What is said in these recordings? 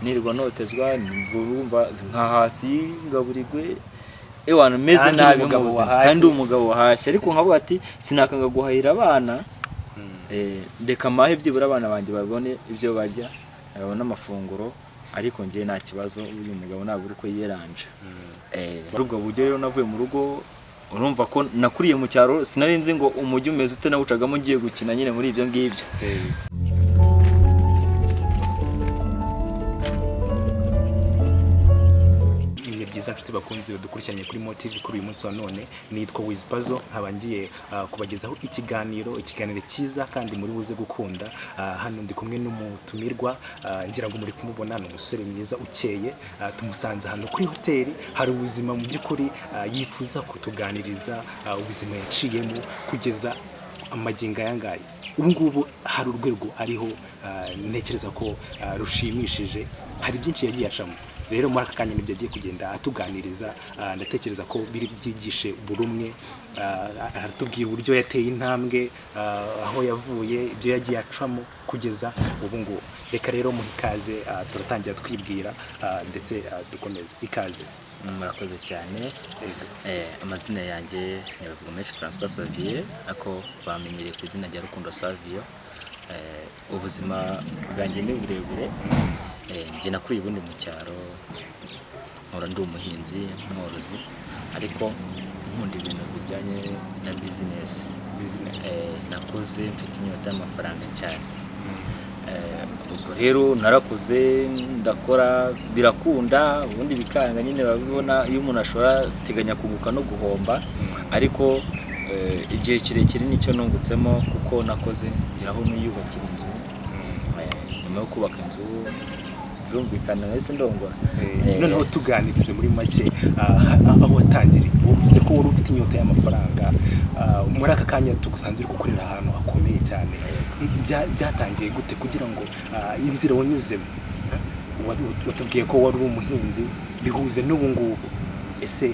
nirwa notezwa ngurumva nka hasi ngaburigwe ewana meze nabi mu buzima kandi umugabo wahashye ariko nkavuga ati sinakanga guhahira abana ndeka mahe byibura abana banje babone ibyo barya babona amafunguro ariko ngiye nta kibazo uyu mugabo naburi ko yeranje ubwo buryo rero navuye mu rugo urumva ko nakuriye mu cyaro sinari nzi ngo umujyi umeze ute nawucagamo ngiye gukina nyine muri ibyo ngibyo. Inshuti bakunze dukurikiranye kuri Motive kuri uyu munsi wa none nitwa Wizpazo nkabangiye kubagezaho ikiganiro cyiza kandi muri buze gukunda. Hano ndi kumwe n'umutumirwa ngira ngo muri kumubona n'umusore mwiza ukeye tumusanze hano kuri hoteli hari ubuzima mu by'ukuri yifuza kutuganiriza ubuzima yaciyemo kugeza amaginga yangaye ubu ngubu hari urwego ariho ntekereza ko rushimishije hari byinshi yagiye acamo. Rero muri aka kanya nibyo agiye kugenda atuganiriza ndatekereza ko biri byigishe burumwe aratubwira uburyo yateye intambwe aho yavuye ibyo yagiye acamo kugeza ubu ngubu. Reka rero mu ikaze turatangira twibwira ndetse dukomeza ikaze. Murakoze cyane. Amazina yanjye ni Guhaha François Xavier ako bamenyereye ku izina rya Rukundo Xavio. Ubuzima bwanjye ni burebure. Nje nakuriye ubundi mu cyaro nkora ndi umuhinzi mworozi ariko nkunda ibintu bijyanye na business. Nakuze mfite inyota y'amafaranga cyane. Ubwo rero narakuze ndakora birakunda ubundi bikanga nyine babibona iyo umuntu ashobora teganya kuguka no guhomba ariko igihe kirekire nicyo nungutsemo kuko nakoze ngiraho niyubakira inzu. Nyuma yo kubaka inzu rumvikana nese ndongora noneho tuganirize muri make aho watangiriye uvuze ko wari ufite inyota y'amafaranga muri aka kanya tugusanze uri gukorera ahantu hakomeye cyane byatangiye gute kugira ngo inzira wanyuzemo watubwiye ko wari umuhinzi bihuze n'ubu ngubu ese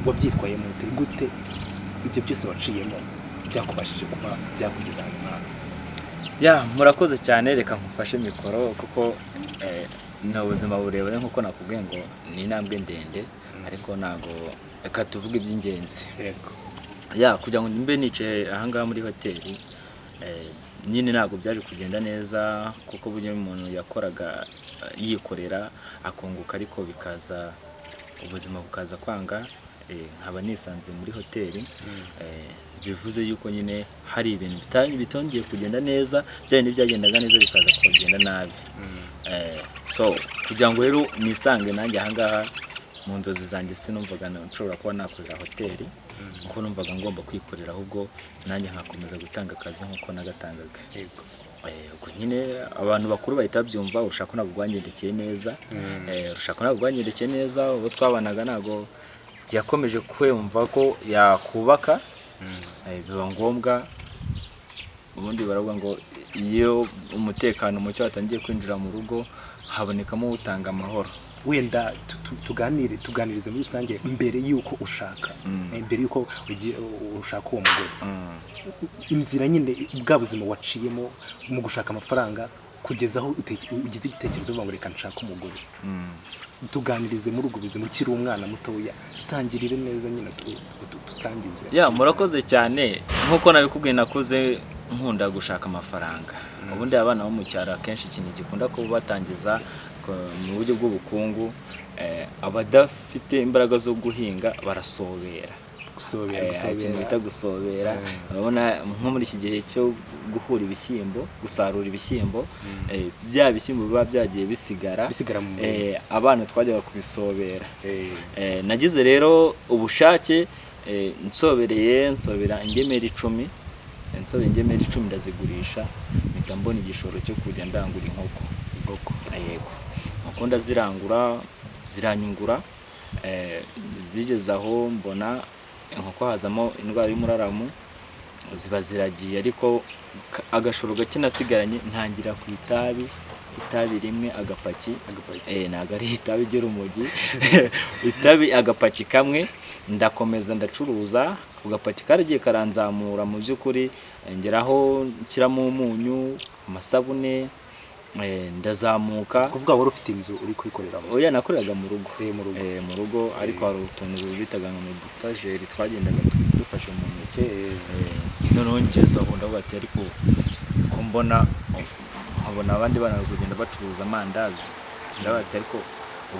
wabyitwaye gute ibyo byose waciyemo byakubashije kuba byakugeza hano? Murakoze cyane reka nkufashe mikoro kuko na ubuzima burebure nkuko nakubwiye ngo ni intambwe ndende ariko nago reka tuvuge iby'ingenzi. Kugira ngo mbe nicaye aha ngaha muri hoteli nyine nago byaje kugenda neza kuko buryo umuntu yakoraga yikorera akunguka ariko bikaza ubuzima bukaza kwanga nkaba nisanze muri hoteli. Bivuze yuko nyine hari ibintu bitongeye kugenda neza byari n'ibyagendaga neza bikaza kugenda nabi. So kugira ngo rero nisange nanjye aha ngaha mu nzozi zanjye sinumvaga nshobora kuba nakorera hoteli kuko numvaga ngomba kwikorera ahubwo nanjye nkakomeza gutanga akazi nkuko nagatangaga. Ubwo nyine abantu bakuru bahita byumva ushaka nabwo rwangendekeye neza. Ushaka nabwo rwangendekeye neza ubo twabanaga nago yakomeje kwumva ko yakubaka biba ngombwa ubundi baravuga ngo iyo umutekano mucyo watangiye kwinjira mu rugo habonekamo utanga amahoro. Wenda tuganirize muri rusange mbere yuko ushaka mbere yuko ushaka uwo mugore inzira nyine bwa buzima waciyemo mu gushaka amafaranga kugeza aho ugize igitekerezo ngo reka nshaka umugore. Tuganirize muri ubwo buzima ukiri umwana mutoya tutangirire neza nyine tusangize. Murakoze cyane nkuko nabikubwiye nakuze nkunda gushaka amafaranga. Ubundi abana bo mu cyaro akenshi ikintu gikunda kuba batangiza mu buryo bw'ubukungu abadafite imbaraga zo guhinga barasobera. Ikintu bita gusobera urabona nko muri iki gihe cyo guhura ibishyimbo gusarura ibishyimbo bya bishyimbo biba byagiye bisigara abana twajyaga kubisobera. Nagize rero ubushake nsobera ingemeri 10 ingemeri 10 ndazigurisha mpita mbona igishoro cyo kujya ndangura inkoko. Nkoko ndazirangura ziranyungura bigeze aho mbona inkoko hazamo indwara y'umuraramu ziba ziragiye ariko agashoro gake nasigaranye ntangira ku itabi rimwe agapaki naga ari itabi ry'urumogi itabi agapaki kamwe ndakomeza ndacuruza ku gapaki karagiye karanzamura mu by'ukuri ngeraho nshyiramo umunyu amasabune ndazamuka. kuvuga wari ufite inzu uri kuyikoreramo? Oya, nakoreraga mu rugo. mu rugo ariko hari utuntu bitaga mu dutajeri twagendaga dufashe mu ntoki. Noneho ngeze aho ndavuga ati ariko ko mbona abandi bana bari kugenda bacuruza amandazi, ndavuga ati ariko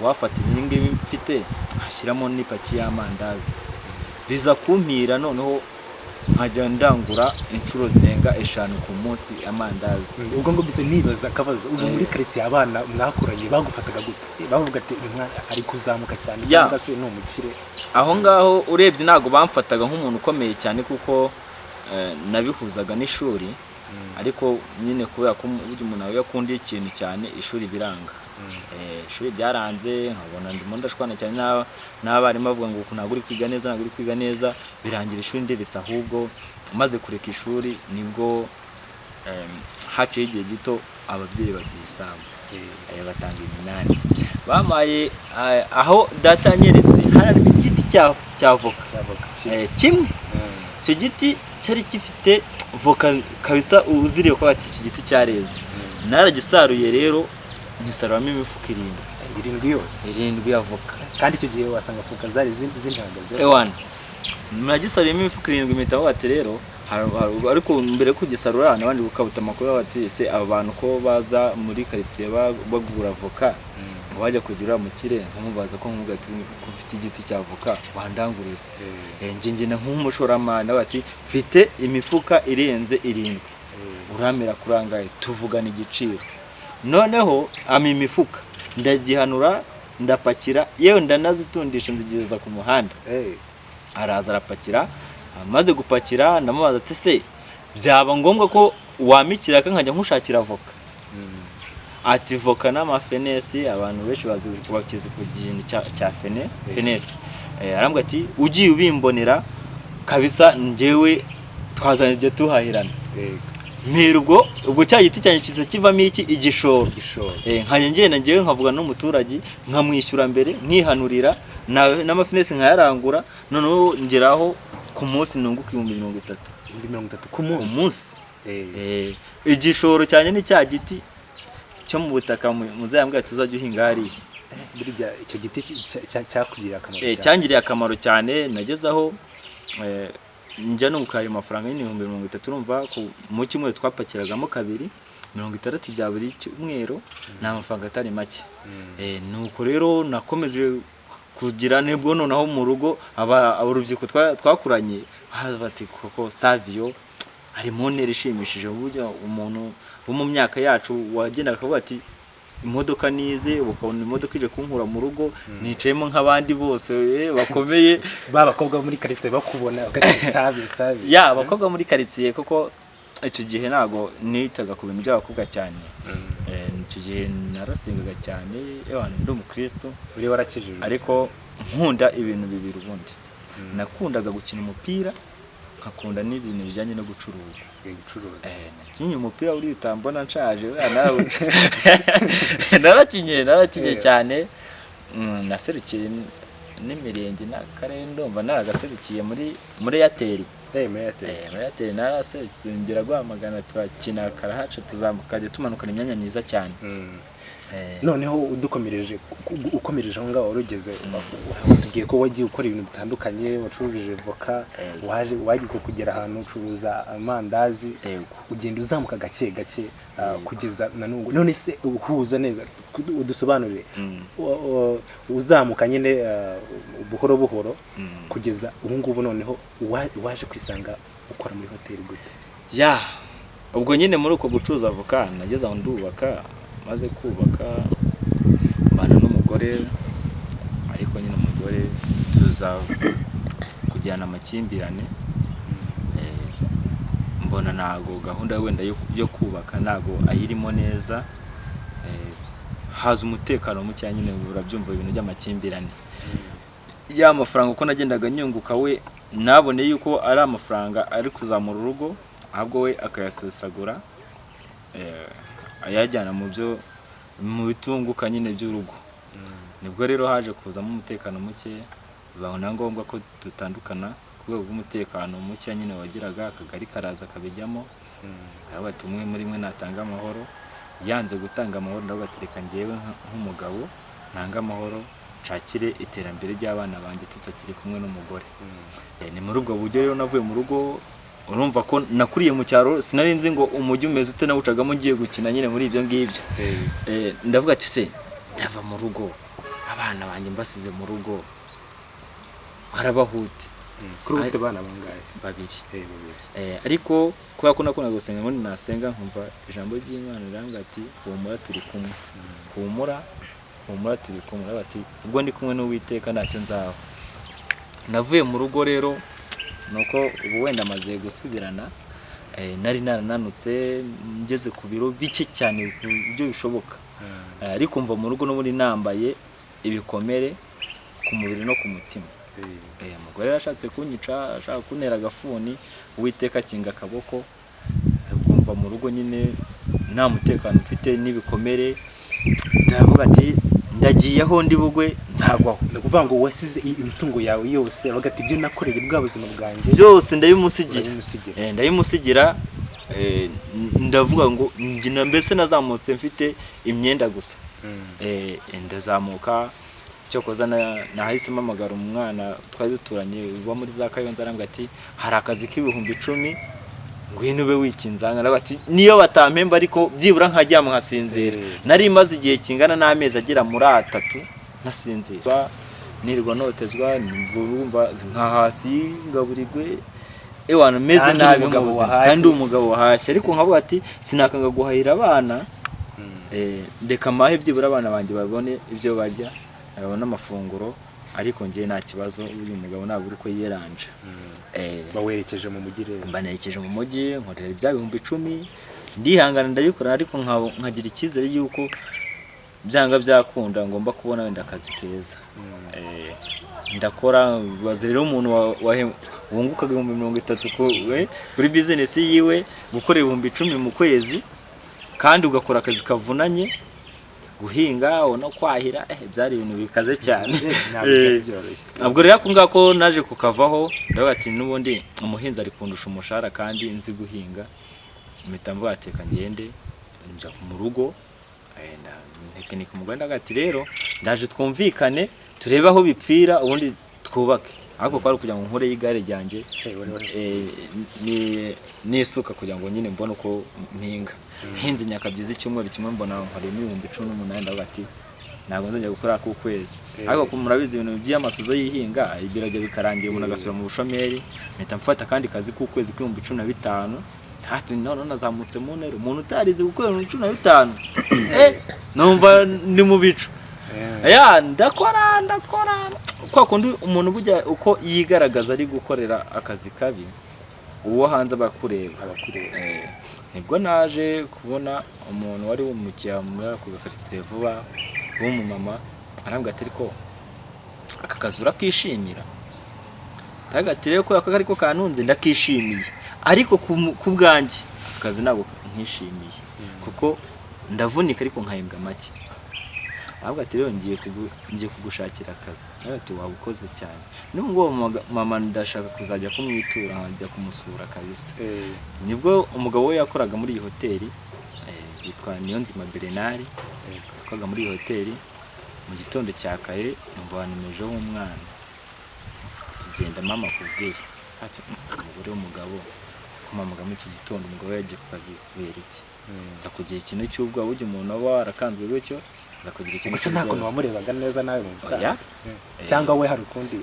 uwafata ibi ngibi mfite hashyiramo n'ipaki y'amandazi biza kumpira, noneho nkajya ndangura inshuro zirenga 5 ku munsi amandazi. ubwo ngo bise nibaza akabazo, ubu muri quartier abana mwakoranye bagufataga gute? bavuga ati uyu mwana ari kuzamuka cyane cyangwa se ni umukire? Aho ngaho urebye ntago bamfataga nk'umuntu ukomeye cyane kuko nabihuzaga n'ishuri, ariko nyine kubera ko umuntu yakundiye ikintu cyane ishuri biranga. Ishuri byaranze, nkabona ndimo ndashwana cyane n'abarimu bavuga ngo ntabwo uri kwiga neza, birangira ishuri nderetse. Ahubwo maze kureka ishuri nibwo haciye igihe gito ababyeyi bagiye isambu, batanga iminani bamaye. Aho data yanyeretse hari igiti cya voka kimwe. Icyo giti cyari gifite voka kabisa, uziriye ko ati iki giti cyareze. Naragisaruye rero ngisaruramo imifuka 7 yose, 7 ya voka. kandi icyo gihe wasanga voka zari zintagaze. Nagisaruyemo imifuka 7 imitaho ati rero ariko mbere kugisarura nabandi gukabuta amakuru bati ese aba bantu ko baza muri quartier bagura voka wajya kugira mu kire nkumubaza ko nkuvuga ati ko mfite igiti cya voka wandangurira. Nginge na nk'umushoramana bati mfite imifuka irenze 7, uramera kurangaye tuvugana igiciro. Noneho imifuka ndagihanura ndapakira, yewe ndanazitundisha nzigeza ku muhanda. Araza arapakira, amaze gupakira ndamubaza ati se byaba ngombwa ko wamikira nkajya nkushakira voka? Ati voka n'amafenesi abantu benshi bakizi ku gihini cya fenesi. Arambwa ati ugiye ubimbonera kabisa njyewe twazanye tuhahirana. Ubwo cya giti cyane kiza kivamo iki igishoro. Nkanye ngenda njyewe nkavuga n'umuturage nkamwishyura mbere nkihanurira n'amafenesi nkayarangura, noneho ngeraho ku munsi nunguka 30,000 ku munsi. Igishoro cyane ni cya giti cyo mu butaka muzayambwa tuzajya uhinga hariya. Icyo giti cyakugiriye akamaro cyane. Cyangiriye akamaro cyane, nagezaho njya nukaye amafaranga y'30,000. Urumva mu cyumweru twapakiragamo 260 bya buri cyumweru, na amafaranga atari make. Nuko rero nakomeje kugira nibwo noneho mu rugo urubyiruko twakuranye bati koko xavio ari mu ntera ishimishije. Uburyo umuntu wo mu myaka yacu wagenda akavuga ati imodoka nize, ukabona imodoka ije kunkura mu rugo nicayemo nk'abandi bose bakomeye. Babakobwa muri quartier bakubona xavio. Abakobwa muri quartier kuko icyo gihe ntago nitaga ku bintu by'abakobwa cyane. Icyo gihe narasengaga cyane, ndi umukristo, uri warakijije, ariko nkunda ibintu bibiri. Ubundi nakundaga gukina umupira, nkakunda n'ibintu bijyanye no gucuruza. Nakinye umupira uri utambona nshaje, narakinye cyane. Naserukiye n'imirenge n'akarere, ndumva naragaserukiye muri Airtel. Airtel naraserukira guhamagana turakina karahaca tuzamukaje tumanukana imyanya myiza cyane. Noneho ukomereje aho ngaho urugeze tugiye ko wagiye ukora ibintu bitandukanye, wacuruje voka, wagize kugera ahantu ucuruza amandazi, ugenda uzamuka gake kugeza na nungu. None se uhuza neza udusobanurire uzamuka nyine buhoro buhoro kugeza ubu ngubu noneho waje kwisanga ukora muri hoteli gute? Ubwo nyine muri uko gucuruza voka nageze aho ndubaka, maze kubaka mbana n'umugore, ariko nyine umugore tuza kujyana amakimbirane. Mbona nago gahunda wenda yo kubaka nago ayirimo neza. Haza umutekano muke nyine, urabyumva ibintu by'amakimbirane. Amafaranga uko nagendaga nyunguka we nabone yuko ari amafaranga ari kuzamura urugo, ahubwo we akayasesagura ayajyana mu bitunguka nyine by'urugo. Nibwo rero haje kuzamo umutekano muke, babona ngombwa ko dutandukana ku rwego rw'umutekano muke nyine wagiraga. Akagari karaza kabijyamo, bati umwe muri mwe natanga amahoro, yanze gutanga amahoro ndavuga ati reka njyewe nk'umugabo ntanga amahoro nshakire iterambere ry'abana banjye tutakiri kumwe n'umugore. Ni muri ubwo buryo rero navuye mu rugo. Urumva ko nakuriye mu cyaro, sinari nzi ngo umujyi umeze ute nawucagamo ngiye gukina nyine muri ibyo ngibyo. Ndavuga ati se ndava mu rugo abana banjye mbasize mu rugo harabahute. Kuri ufite abana bangahe? Babiri. Ariko kubera ko nakundaga gusenga ngo nasenga nkumva ijambo ry'Imana rirambwira ati humura turi kumwe. Humura turi kumwe. Bati ubwo ndi kumwe n'Uwiteka ntacyo nzaba. Navuye mu rugo rero nuko ubu wenda maze gusubirana, nari narananutse ngeze ku biro bike cyane ku byo bishoboka. Ariko mva mu rugo no muri nambaye ibikomere ku mubiri no ku mutima. Umugore yarashatse kunyica, ashaka kuntera agafuni, Uwiteka akinga akaboko. Kumva mu rugo nyine nta mutekano mfite n'ibikomere, ndavuga ati ndagiye aho ndi bugwe nzagwaho. Ndakuvuga ngo wasize imitungo yawe yose bagati ibyo nakoreye bwa buzima bwanjye byose ndabimusigira. Ndavuga ngo njye mbese nazamutse mfite imyenda gusa. Ndazamuka cyo koza nahisemo amagara umwana twari duturanye uba muri za Kayonza arambwa ati hari akazi k'ibihumbi 10 ngwino ube wikinzanga. Ati niyo batampemba ariko byibura nkajya nkasinzira. Nari maze igihe kingana n'amezi agera muri 3 nasinzira, nirwa notezwa, ngurumva nka hasi ngaburigwe ewana meze nabi mu buzima kandi umugabo wahashye. Ariko nkavuga ati sinakanga guhahira abana, ndeka mahe byibura abana banjye babone ibyo barya, babona amafunguro. Ariko ngiye nta kibazo, uyu mugabo ntabwo uri ko yeranje. Bawerekeje mu mujyi rero. Mbanerekeje mu mujyi nkorera ibya bihumbi 10, ndihangana ndabikora. Ariko nkagira icyizere yuko byanga byakunda ngomba kubona wenda akazi keza. Ndakora baze rero umuntu wungukaga 30 kuri business yiwe, gukorera 10,000 mu kwezi kandi ugakora akazi kavunanye, guhinga no kwahira byari ibintu bikaze cyane. Ntabwo rero kunga ko naje kukavaho ndavuga ati nubundi umuhinzi ari kundusha umushahara kandi nzi guhinga, mpita mvuga ati ka ngende nja mu rugo tekinike mu Rwanda. Ati rero ndaje twumvikane turebe aho bipfira ubundi twubake. Ariko kwari kugira ngo nkore y'igare ryanjye n'isuka kugira ngo nyine mbone uko mpinga. Hinze nyakabyiza icyumweru kimwe mbona nkoreye 18,000. Ndavuga ati ntabwo nzajya gukora ku kwezi. Ariko murabizi ibintu by'amasozo yihinga ibirage bikarangira umuntu agasubira mu bushomeri. Mpita mfata kandi kazi ku kwezi k'15,000. Ati none nazamutse mu ntero umuntu utarize gukorera 15,000. Numva ndi mu bicu. Ndakora kwa kundi umuntu bujya uko yigaragaza ari gukorera akazi kabi, uwo hanze abakureba. Nibwo naje kubona umuntu wari wumukiya muri ako gakaritsiye vuba w'umumama arambwira ati ariko aka kazi urakishimira. Tagati rero ko aka ariko kanunze ndakishimiye, ariko ku bwanjye akazi ntabwo nkishimiye kuko ndavunika ariko nkahembwa make. Ahubwo ati rero ngiye kugushakira akazi. Ati wabukoze cyane. Nubwo mama ndashaka kuzajya kumwitura nkajya kumusura kabisa. Nibwo umugabo we yakoraga muri iyi hoteli yitwa Niyonzima Bernard. Yakoraga muri iyi hoteli. Mu gitondo cya kare numva nimejeho umwana. Ati genda mama kubwire. Ati umugore w'umugabo kumamaga mu iki gitondo umugabo yagiye ku kazi kubera iki? Nza kugira ikintu cy'ubwo buryo umuntu aba warakanzwe gutyo. Ndakugira ikintu gusa ntabwo wamurebaga neza nawe mu busa cyangwa we hari ukundi.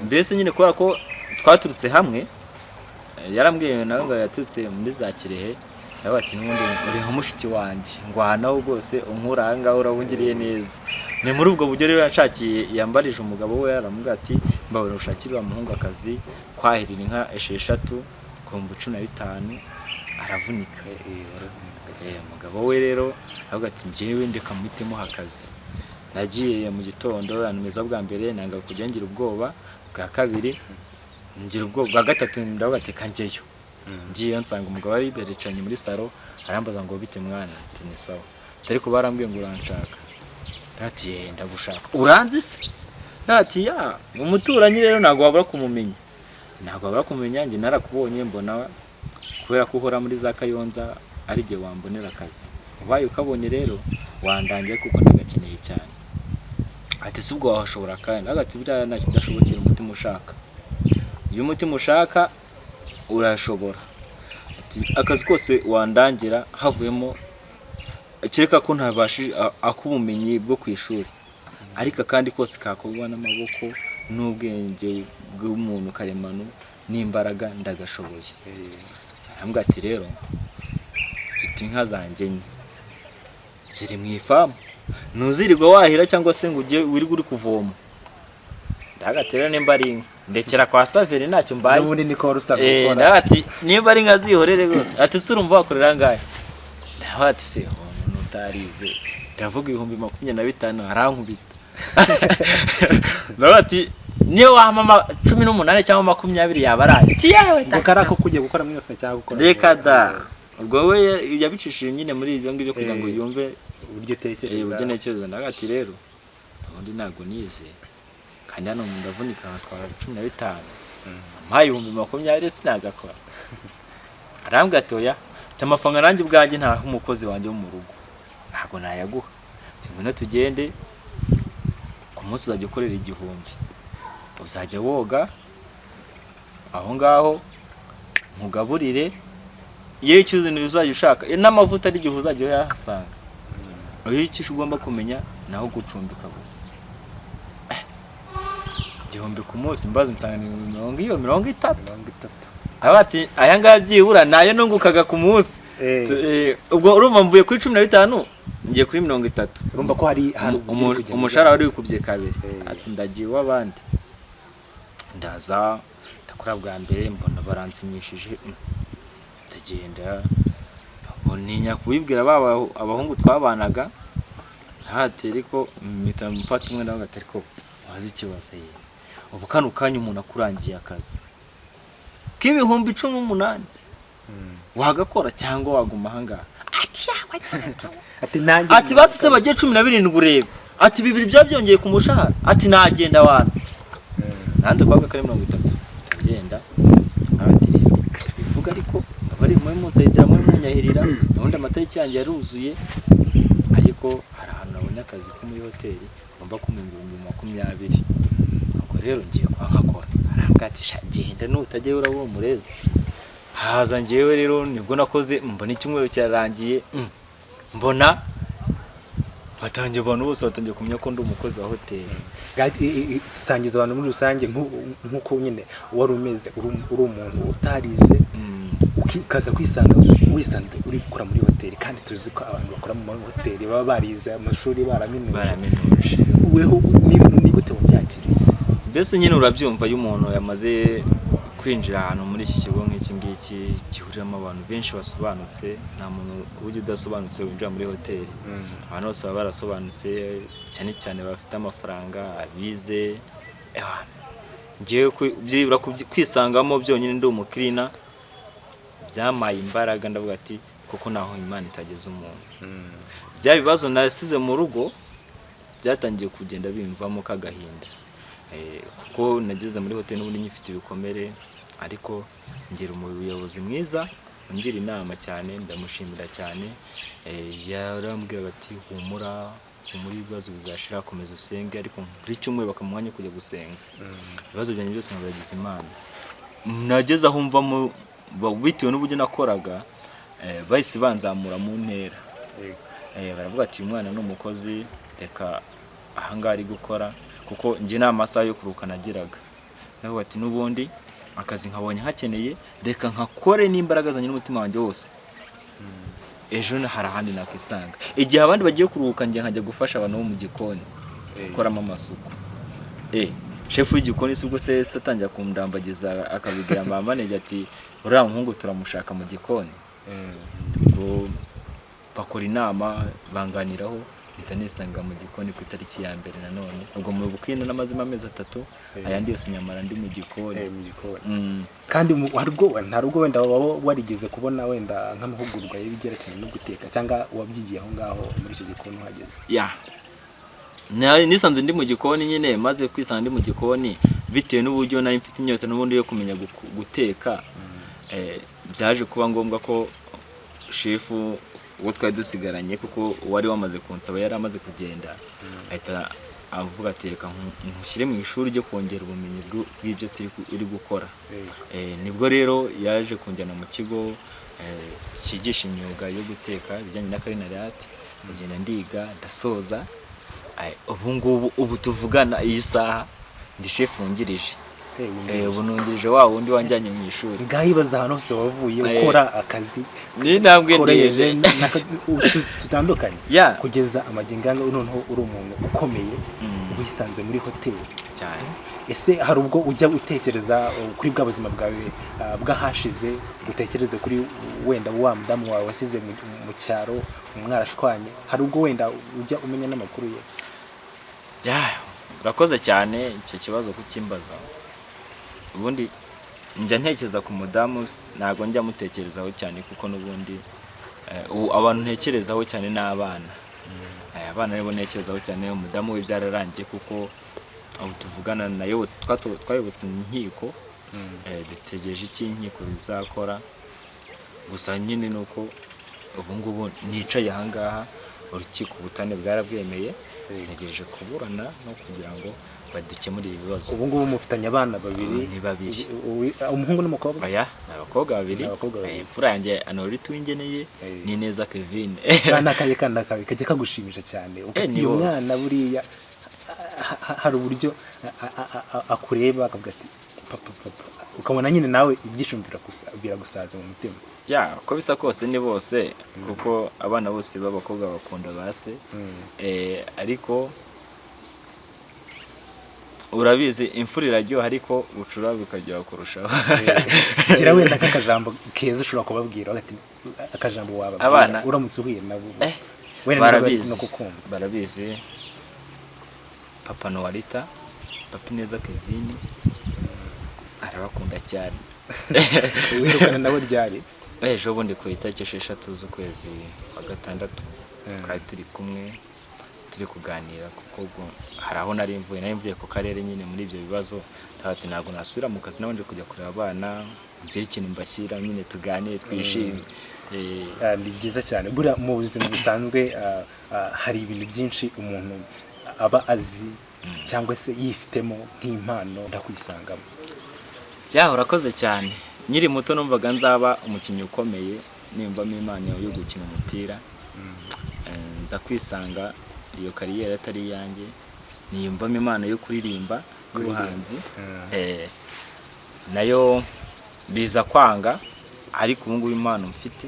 Mbese nyine kubera ko twaturutse hamwe yarambwiye nawe ngo yaturutse muri za Kirehe. Yawe ati n'ubundi uri nka mushiki wanjye ngwanaho rwose unkuranga urabungiriye neza. Ni muri ubwo buryo rero yanshakiye yambarije umugabo we yaramubwira ati mbabona ushakirwa umuhungu akazi kwahirira inka 6 ku 15,000. Aravunika. Umugabo we rero avuga ati njyewe ndeka mutemo hakazi. Nagiye mu gitondo anumeza bwa mbere nanga kujya ngira ubwoba, bwa kabiri ngira ubwoba, bwa gatatu ndavuga ati kanjeyo. Ngiye nsanga umugabo ari bericanye muri salo arambaza ngo bite mwana. Ati ni sawa. Ariko barambwiye ngo uranshaka. Ati ndagushaka. Uranzi se? Ati umuturanyi rero ntago wabura kumumenya. Ntago wabura kumenya njye narakubonye mbona kubera ko uhora muri za Kayonza ari je wambonera akazi. ubaye ukabonye rero wandangiye kuko ndagakeneye cyane. Ati si ubwo washobora kandi agati biriya nta kidashobokera umutima ushaka. Iyo umutima ushaka urashobora. Ati akazi kose wandangira havuyemo kereka ko ntabashije akubumenyi bwo kwishuri, ariko kandi kose kakorwa n'amaboko n'ubwenge bw'umuntu karemano n'imbaraga ndagashoboye. Arambwira ati rero mfite inka zanjye nke ziri mu ifamu, ntuzirirwa wahira cyangwa se ngo ujye uri kuvoma. Ndagatera nimba ari inka ndekera kwa saveri ntacyo mbaye. N'ubundi niko warusabwa gukora. Ndagati nimba ari inka zihorere rwose. Ati se urumva wakorera ngahe? Ndabati se utarize ndavuga 2025 arankubita. Ndabati niyo wamama 18 cyangwa 20 yabaraye. Ti yawe karako kujye gukora muri ofe cyangwa gukora. Reka da. Ubwo we yabicishije nyine muri ibyo ngibyo kugira ngo yumve uburyo tekereza. Uburyo nekereza. Ndagati rero ubundi ntago nize. Kandi hano ndavunika nkatwara 15. Mpaye 2020 sinagakora. Arambwa atoya tamafanga nanjye ubwanjye nta umukozi wanjye wo mu rugo. Ntago nayaguha. Ngwino tugende ku munsi uzajya ukorera 1000. Uzajya woga aho ngaho mugaburire iyo icyuzi uzajya ushaka n'amavuta ari gihe uzajya yahasanga. Iyo icyo ugomba kumenya naho gucumbika gusa. 1000 ku munsi mbaze nsanga ni 30. Abati aya ngaya byibura nayo nungukaga ku munsi. Ubwo urumva mvuye kuri 15 ngiye kuri 30. Urumva ko hari umushara wari wikubye kabiri. Ati ndagiye w'abandi. Ndaza ndakora bwa mbere mbona baransinyishije. Ndagenda boninya kubibwira abahungu twabanaga. Ntati ariko mpita mfata umwe nawe gatari ko wazi ikibazo ye. Ubu kanu kanya umuntu akurangiye akazi k'ibihumbi 18 wagakora cyangwa waguma hanga. Ati yawe ati nanjye ati basi se bagiye 17 urebe. Ati bibiri byabyongeye ku mushahara. Ati nagenda wana nanze kwaga kare 30 agenda. Ati rero bivuga ariko bari mu munsi yidira mu munyahirira nundi amatariki yanjye yaruzuye, ariko hari ahantu nabonye akazi ko muri hoteli ngomba kumenya 20. Ubwo rero ngiye kwa nkakora. Arambwa ati shagenda nutajye urabura umureze. Haza ngewe rero nibwo nakoze mbona icyumweru cyarangiye. Mbona batangiye abantu bose batangiye kumenya ko ndi umukozi wa hoteli. Tusangiza abantu muri rusange nkuko nyine wari umeze uri umuntu utarize ukikaza kwisanga wisanze uri gukora muri hoteli, kandi tuzi ko abantu bakora mu hoteli baba barize amashuri baramenuje. Weho ni gute wabyakiriye? Mbese nyine urabyumva y'umuntu yamaze kwinjira ahantu muri iki kigo nk'iki ngiki gihuriramo abantu benshi basobanutse. Nta muntu ujya udasobanutse winjira muri hoteli. Abantu bose baba barasobanutse cyane cyane bafite amafaranga abize. Ngiye byibura kwisangamo byonyine ndi umukirina byamaye imbaraga. Ndavuga ati kuko naho Imana itageze umuntu. Bya bibazo nasize mu rugo byatangiye kugenda bimvamo kagahinda. Kuko nageze muri hoteli n'ubundi nyifite ibikomere, ariko ngira umuyobozi mwiza ungira inama cyane, ndamushimira cyane. Yarambwira ati humura ibibazo bizashira, komeza usenge, ariko buri cyumwe bakamwanya kujya gusenga. Ibibazo byanjye byose ngabagize Imana. Nageze aho mva bitewe n'uburyo nakoraga, bahise banzamura mu ntera. Baravuga ati uyu mwana n'umukozi reka ahanga ari gukora, kuko nje nta masaha yo kuruka nagiraga. Navuga ati n'ubundi akazi nkabonye hakeneye reka nkakore n'imbaraga zanye n'umutima wanjye wose. Ejo hari ahandi nakwisanga. Igihe abandi bagiye kuruhuka ngiye nkajya gufasha abantu bo mu gikoni gukoramo amasuku. Chef w'igikoni sibwo se atangira kumndambagiza akabigira mama nege ati uriya muhungu turamushaka mu gikoni. Ubwo bakora inama banganiraho itanisanga mu gikoni ku itariki ya mbere nanone. Ubwo mu bukina n'amazima amezi 3 ayandi yose nyamara ndi mu gikoni. Kandi nta rugo wenda warigeze kubona wenda nk'amahugurwa y'ibyerekeranye no guteka cyangwa wabyigiye aho ngaho muri icyo gikoni uhageze? Nisanze ndi mu gikoni nyine, maze kwisanga ndi mu gikoni bitewe n'uburyo nari mfite inyota n'ubundi yo kumenya guteka. Byaje kuba ngombwa ko chef uwo twari dusigaranye kuko wari wamaze kunsaba yari amaze kugenda ahita avuga ati reka nkushyire mu ishuri ryo kongera ubumenyi bw'ibyo turi gukora. Nibwo rero yaje kunjyana mu kigo cyigisha imyuga yo guteka ibijyanye na culinariate, ngenda ndiga ndasoza. Ubu tuvugana iyi saha ndi chef wungirije. Ubu nungirije wa wundi wanjyanye mu ishuri. Ngahibaza hano hose wavuye ukora akazi ni ntambwe ndende tutandukanye kugeza amagingano noneho uri umuntu ukomeye wisanze muri hoteli cyane. Ese hari ubwo ujya utekereza kuri bwa buzima bwawe bwahashize, gutekereze kuri wenda wa mudamu wawe wasize mu cyaro mwarashwanye, hari ubwo wenda ujya umenya n'amakuru ye? Urakoze cyane icyo kibazo kukimbaza. Ubundi njya ntekereza ku mudamu, ntago njya mutekerezaho cyane kuko n'ubundi abantu ntekerezaho cyane n'abana. Abana nibo ntekerezaho cyane, umudamu we byararangiye kuko aho tuvugana nayo twayobotse inkiko, dutegereje iki inkiko zizakora. Gusa nyine nuko ubu ngubu nicaye aha ngaha, urukiko ubutane bwarabwemeye, ntegereje kuburana no kugira ngo badukemure ibibazo. Ubu ngubu mufitanye abana babiri? Ni babiri, umuhungu n'umukobwa? Oya, ni abakobwa babiri. Imfura yanjye Anori twingeneye ni neza Kevin. Kana kajya kagushimisha cyane uyo mwana buriya hari uburyo akureba akavuga ati papa, ukabona nyine nawe ibyishimo biragusaza mu mutima. Uko bisa kose ni bose kuko abana bose b'abakobwa bakunda base. Ariko urabizi imfura iraryoha ariko ucura bikajya kurushaho. Kira wenda kakajambo keza ushobora kubabwira ati akajambo wababwira uramutse uhuye nabo wenda no kukumva. Barabizi Papa Noalita, Papa Neza Kevin arabakunda cyane. Wirukana nabo ryari? Ejo bundi ku itariki 6 z'ukwezi kwa gatandatu twari turi kumwe turi kuganira kuko hari aho nari mvuye ku karere nyine muri ibyo bibazo. Ntatse ntago nasubira mu kazi, nabanje kujya kureba abana ngire ikintu mbashyira nyine tuganire twishime. Ni byiza cyane. Buriya mu buzima busanzwe hari ibintu byinshi umuntu aba azi cyangwa se yifitemo nk'impano ndakwisangamo. Urakoze cyane. Nyiri muto numvaga nzaba umukinnyi ukomeye, nimbamo impano yo gukina umupira. Nza kwisanga iyo kariyeri atari yanjye, niyumvamo impano yo kuririmba n'ubuhanzi. Nayo biza kwanga, ariko ubu ngubu impano mfite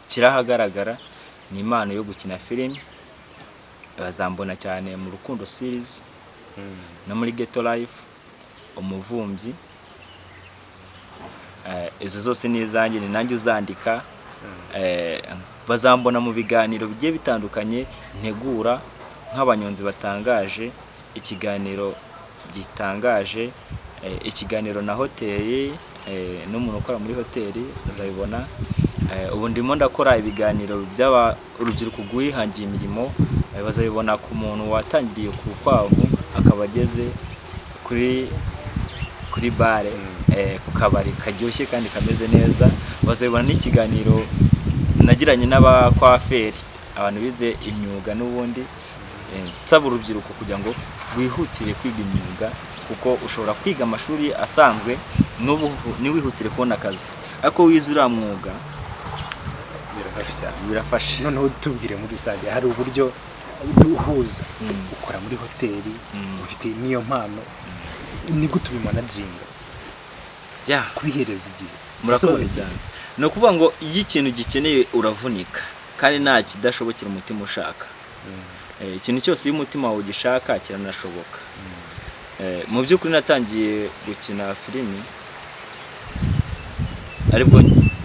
kirahagaragara, ni impano yo gukina filime. Bazambona cyane mu Rukundo series no muri Ghetto Life, Umuvumbyi. Izo zose ni izanjye, ni nanjye uzandika. Bazambona mu biganiro bigiye bitandukanye ntegura nk'abanyonzi batangaje, ikiganiro gitangaje, ikiganiro na hoteli n'umuntu ukora muri hoteli bazabibona. Ubu ndimo ndakora ibiganiro by'urubyiruko guhihangiye imirimo, bazabibona ku muntu watangiriye ku kwavu akaba ageze kuri bare, ku kabari karyoshye kandi kameze neza. Bazabibona n'ikiganiro nagiranye n'abakwaferi, abantu bize imyuga n'ubundi. Nsaba urubyiruko kugira ngo wihutire kwiga imyuga kuko ushobora kwiga amashuri asanzwe n'ubu niwihutire kubona akazi, ariko wize uriya mwuga birafasha. Noneho tubwire muri rusange, hari uburyo duhuza ukora muri hoteli, ufite niyo mpano, ni gute ubimanaginga kubihereza igihe? Murakoze cyane. No kuvuga ngo iyo ikintu gikeneye uravunika kandi nta kidashobokera umutima ushaka. Ikintu cyose iyo umutima wawe ugishaka kiranashoboka. Mu by'ukuri natangiye gukina filimi aribwo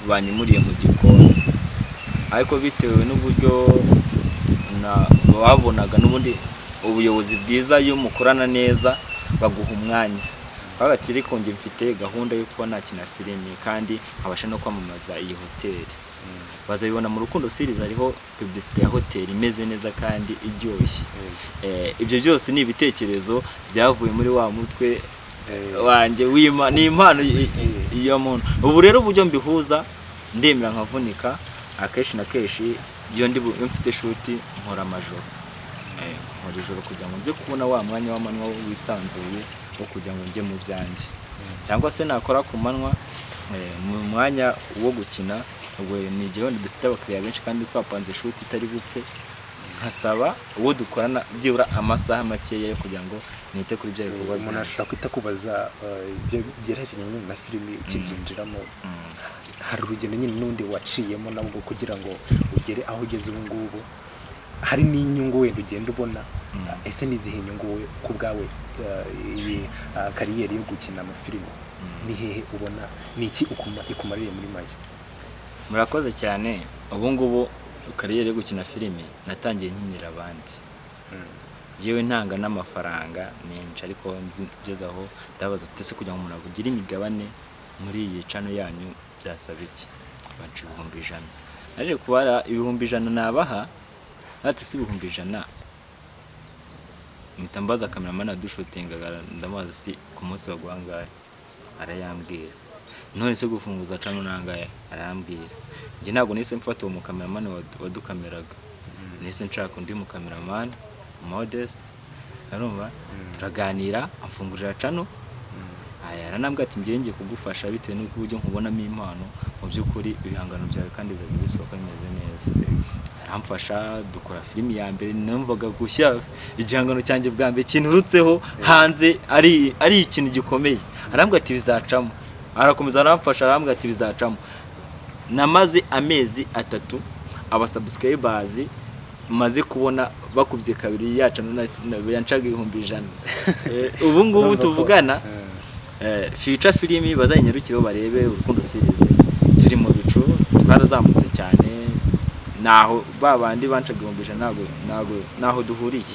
banyimuriye mu gikoni, ariko bitewe n'uburyo babonaga n'ubundi ubuyobozi bwiza iyo mukorana neza baguha umwanya. Bagati ariko nge mfite gahunda yo kuba nakina filimi kandi nkabasha no kwamamaza iyi hoteli. Bazabibona mu Rukundo series hariho publicity ya hoteli imeze neza kandi iryoshye. Ibyo byose ni ibitekerezo byavuye muri wa mutwe wanje ni impano iyo muntu. Ubu rero uburyo mbihuza ndemera nkavunika akenshi na kenshi iyo mfite shuti nkora amajoro nkora ijoro kugira ngo nze kubona wa mwanya w'amanywa wisanzuye wo kugira ngo njye mu byanjye, cyangwa se nakora ku manywa mu mwanya wo gukina. Ubwo ni igihe dufite abakiriya benshi kandi twapanze shuti itari bupfe, nkasaba uwo dukorana byibura amasaha makeya yo kugira ngo nite kuri bya bikorwa byanjye. Umuntu ashobora kwita kubaza ibyo byerekeranye na filimi ukibyinjiramo, hari urugendo nyine n'undi waciyemo nabwo kugira ngo ugere aho ugeze ubu ngubu, hari n'inyungu wenda ugenda ubona. Ese nizihe nyungu wowe ku bwawe iyi kariyeri yo gukina amafilimi ni hehe ubona, ni iki ikumaririye muri make? Murakoze cyane. Ubu ngubu kariyeri yo gukina filimi natangiye nkinira abandi, yewe ntanga n'amafaranga menshi, ariko ngeze aho ndabaza ati kugira ngo umuntu agire imigabane muri iyi channel yanyu byasaba iki? Baca 100,000. Naje kubara 100,000 nabaha, ati si 100,000. Mitambaza cameraman adushutingaga, ndamubaza ati ku munsi wa guhangaye, arayambwira none se gufunguza channel nangaye, arambwira. Nje ntago nise mfata uwo cameraman wadukameraga, nise nshaka undi mu cameraman modest, arumva turaganira amfungurira channel. Aranambwa ati ngiye kugufasha bitewe n'uko ujye nkubonamo impano, mu by'ukuri ibihangano byawe kandi bizaza bisohoka bimeze neza. Aramfasha dukora filimi ya mbere, numvaga gushya igihangano cyanjye bwa mbere kinurutseho hanze ari ikintu gikomeye. Arambwa ati bizacamo, arakomeza aramfasha, arambwa ati bizacamo. Namaze amezi 3 aba subscribers maze kubona bakubye kabiri yacu yancaga 100,000. Ubu ngubu tuvugana future filimi bazanyirukireho barebe urukundo series turi mu bicu, twarazamutse cyane, naho babandi bancaga 100,000 naho duhuriye.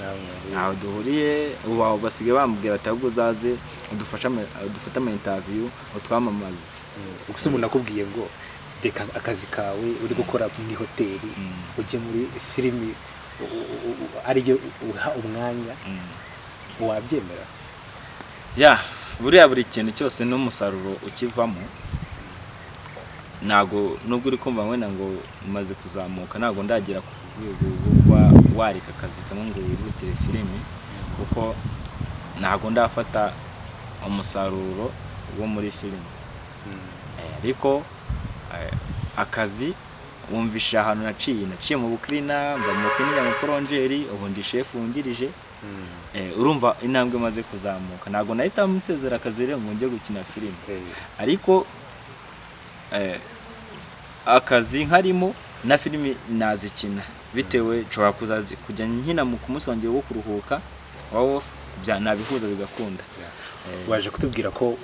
Ubu basigaye bambwira ati ahubwo zaze dufata ama interview utwamamaza. Gusa umuntu nakubwiye ngo reka akazi kawe uri gukora muri hoteli ujye muri filimi, ariyo uha umwanya, wabyemera? Buri kintu cyose n'umusaruro ukivamo. Nago nubwo uri kumva wena ngo umaze kuzamuka, nago ndagera ku rwego warika akazi kamwe ngo wihutire filimi, kuko nago ndafata umusaruro wo muri filimi. Ariko akazi wumvisha ahantu naciye mu bukrina, mba mu bukrina mu prongeri, ubu ndi chef wungirije. Urumva intambwe maze kuzamuka, nago nahita mutsezera akazi rero ngo njye gukina filimi. Ariko akazi nkarimo na filimi nazikina bitewe nshobora kujya nkina mu kumunsi wanjye wo kuruhuka off, nabihuza bigakunda. Waje kutubwira ko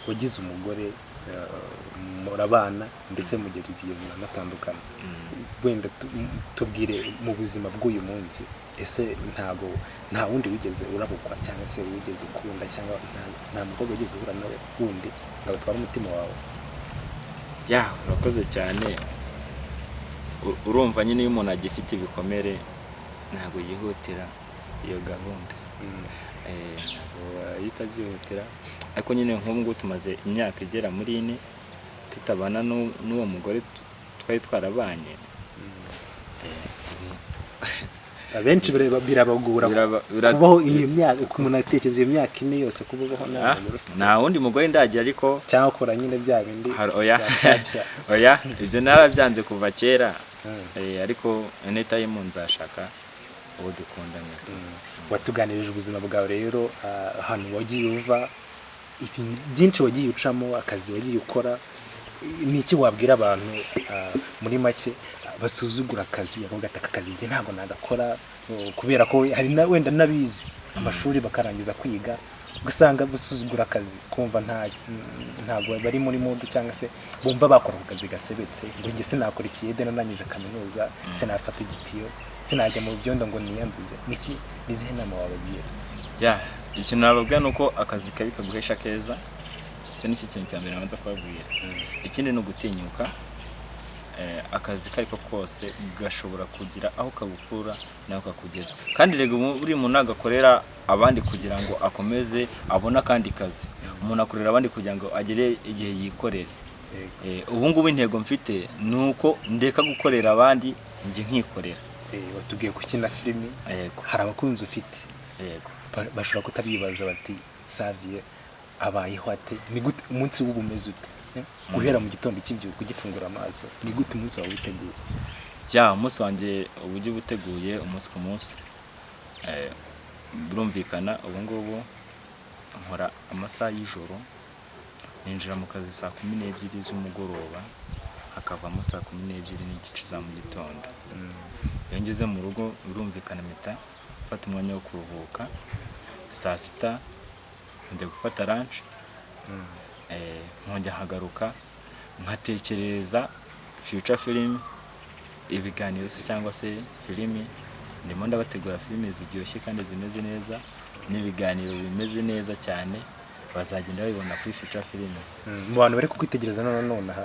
wagize umugore, murabana ndetse mugera igihe munatandukana. Wenda tubwire mu buzima bw'uyu munsi, ese nta wundi wigeze urabukwa cyangwa se wigeze ukunda, cyangwa nta mukobwa wigeze uhura nawe wundi ngo atware umutima wawe? Urakoze cyane. Urumva nyine iyo umuntu agifite ibikomere ntago yihutira iyo gahunda, yitabyihutira. Ariko nyine nk'ubwo tumaze imyaka igera muri 4 tutabana n'uwo mugore twari twarabanye. Abenshi birabagura kubaho iyo myaka, umuntu atekereza iyo myaka 4 yose kubaho nta wundi mugore ndagira, ariko cyangwa ukora nyine bya bindi. Oya ibyo narabyanze kuva kera. Ariko anytime nzashaka uwo dukundanye. Watuganirije ubuzima bwawe rero, ahantu wagiye uva, byinshi wagiye ucamo, akazi wagiye ukora. Ni iki wabwira abantu muri make basuzugura akazi, yavuga ati akazi nge ntago nagakora, kubera ko hari wenda nabizi amashuri bakarangiza kwiga, gusanga basuzugura akazi, kumva ntago bari muri mood, cyangwa se bumva bakora akazi gasebetse, ngo nge sinakurikiye de nananyije kaminuza, sinafata igitiyo, sinajya mu byondo ngo niyanduze. Niki nizihe nama wabagiye? Ikintu nababwira nuko akazi kabi kaguhesha keza. Cyo ni ikintu cya mbere nabanza kubabwira. Ikindi no gutinyuka. Akazi kariko kose gashobora kugira aho kagukura naho kakugeza, kandi rego buri muntu agakorera abandi kugira ngo akomeze abona kandi kazi. Umuntu akorera abandi kugira ngo agere igihe yikorere. ubu ngubu intego mfite nuko ndeka gukorera abandi njye nkikorera. Watubwiye gukina filimi, hari abakunzi ufite, bashobora kutabibaza bati Xavier abayeho ate, ni gute umunsi w'ubu umeze ute? Guhera mu gitondo cy'imbyuka kugifungura amaso, ni gute umunsi wawe uteguye? Umunsi wanjye uburyo buteguye umunsi ku munsi, birumvikana ubu ngubu nkora amasaha y'ijoro, ninjira mu kazi saa 12 z'umugoroba, hakavamo saa 12:30 za mu gitondo. Iyo ngeze mu rugo birumvikana mpita mfata umwanya wo kuruhuka, saa 6 njya gufata lunch, nkongera hagaruka nkatekereza future film, ibiganiro se cyangwa se filimi. Ndimo ndabategura filimi ziryoshye kandi zimeze neza, n'ibiganiro bimeze neza cyane, bazagenda babibona kuri future film. Mu bantu bari kukwitegereza none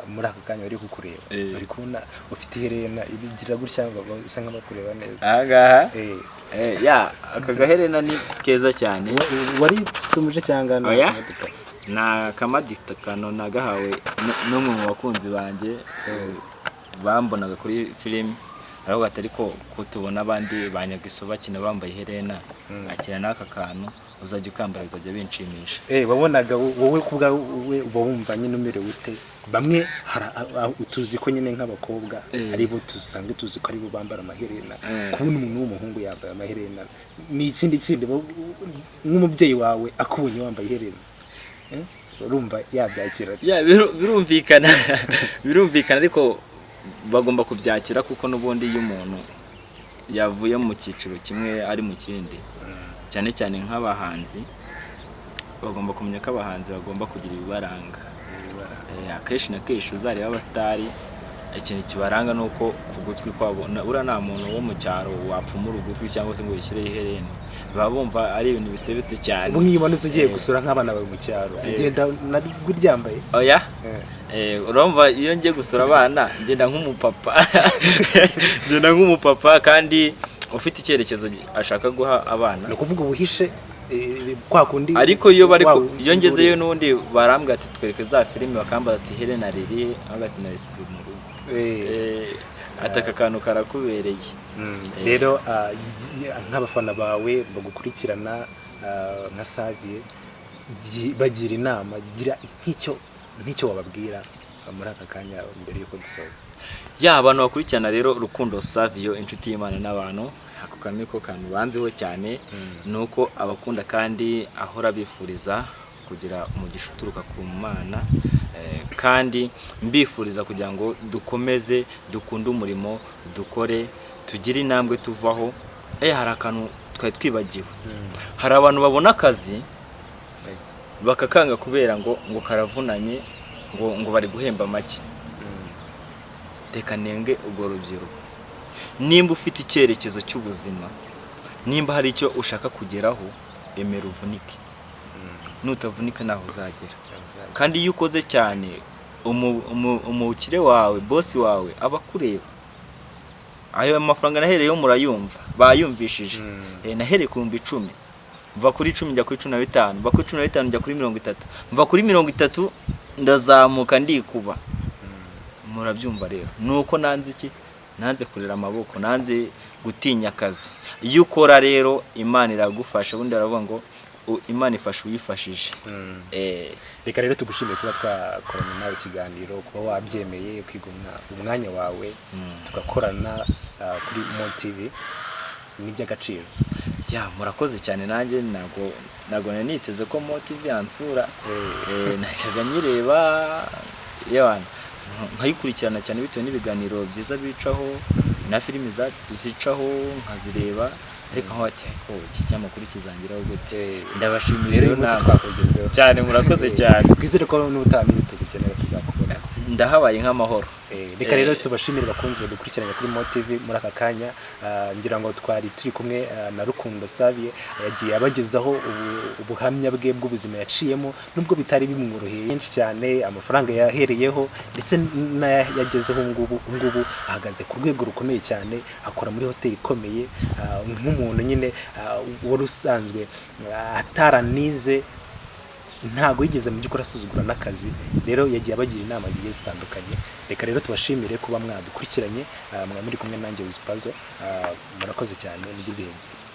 muri aka kanya bari kukureba, bari kubona ufite iherena igira gutya basa nk'abakureba neza. Agaha aka gaherena ni keza cyane. Wari tumuje cyangwa na kamadikano nagahawe n'umwe mu bakunzi banjye, bambonaga kuri film, aravuga ati ariko ko tubona abandi banyagiso bakina bambaye iherena, akira n'aka kantu uzajya ukambara bizajya binshimisha. Wabonaga wowe kubwawe uba wumva nyine umerewe ute? Bamwe utuzi ko nyine nk'abakobwa aribo tusanzwe tuzi ko aribo bambara amaherena, kubona umuntu w'umuhungu yambaye amaherena ni ikindi nk'umubyeyi wawe akubonye wambaye iherena, urumva yabyakira? Birumvikana ariko bagomba kubyakira kuko n'ubundi iyo umuntu yavuye mu cyiciro kimwe ari mu kindi, cyane cyane nk'abahanzi bagomba kumenya ko abahanzi bagomba kugira ibibaranga. Akenshi na kenshi uzareba abastari, ikintu kibaranga nuko ku gutwi kwabo, ura nta muntu wo mu cyaro wapfumura ugutwi cyangwa se ngo yishyire iherena, baba bumva ari ibintu bisebetse cyane. Ubu nk'ibone ugiye gusura nk'abana bawe mu cyaro, ugenda naryambaye? Urumva iyo ngiye gusura abana ngenda nk'umupapa kandi ufite icyerekezo ashaka guha abana. No kuvuga ubuhishe kwa kundi, ariko iyo ngezeyo n'ubundi barambwa ati twereke za filimi, bakambaza ati Helena riri hagati na risize mu rugo, ataka kantu karakubereye. Rero nk'abafana bawe bagukurikirana nka Xavier, bagira inama, gira nk'icyo wababwira muri aka kanya mbere yuko dusoza. Abantu bakurikirana rero Rukundo Xavio, inshuti y'Imana n'abantu, ako kantu ko kantu banziho cyane, nuko abakunda kandi ahora bifuriza kugira umugisha uturuka ku Mana, kandi mbifuriza kugira ngo dukomeze dukunde umurimo dukore, tugire intambwe tuvaho. Hari akantu twari twibagiwe, hari abantu babona akazi bakakanga kubera ngo karavunanye, ngo bari guhemba make. Reka nenge ubwo rubyiruko, nimba ufite icyerekezo cy'ubuzima, nimba hari icyo ushaka kugeraho, emera uvunike. Nutavunika naho uzagera. Kandi iyo ukoze cyane, umukire wawe, bosi wawe abakureba. Ayo amafaranga nahereyeho murayumva, bayumvishije. Nahereye ku 10,000, mva kuri 10 njya kuri 15, mva kuri 15 njya kuri 30, mva kuri 30 ndazamuka ndikuba. Murabyumva rero, nuko nanze kurera amaboko, nanze gutinya akazi. Iyo ukora rero Imana iragufasha, ubundi aravuga ngo Imana ifasha uyifashije. Reka rero tugushimiye kuba twakorana nawe ikiganiro, kuba wabyemeye kwigomwa umwanya wawe tugakorana kuri MoTV, ni by'agaciro. Murakoze cyane, nanjye nago niteze ko MoTV yansura, najyaga nyireba nkayikurikirana cyane bitewe n'ibiganiro byiza bicaho na filimi zicaho nkazireba, ariko nko ati ko iki cyamakuru kizangiraho gute. Ndabashimira rero cyane, murakoze cyane. Twizere ko n'ubutani tugukenera tuzakubona. Ndahabaye nk'amahoro. Reka rero tubashimire bakunzi badukurikiranye kuri MoTV muri aka kanya. Ngira ngo twari turi kumwe na Rukundo Xavier, yagiye abagezaho ubuhamya bwe bw'ubuzima yaciyemo, nubwo bitari bimworoheye byinshi cyane, amafaranga yahereyeho ndetse yagezeho ngubu ahagaze ku rwego rukomeye cyane, akora muri hoteli ikomeye, nk'umuntu nyine wari usanzwe ataranize ntago yigeze mu by'ukuri asuzugura n'akazi, rero yagiye abagira inama zigiye zitandukanye. Reka rero tubashimire kuba mwadukurikiranye, muri kumwe nanjye Isimbitv, murakoze cyane, mugire ibihe byiza.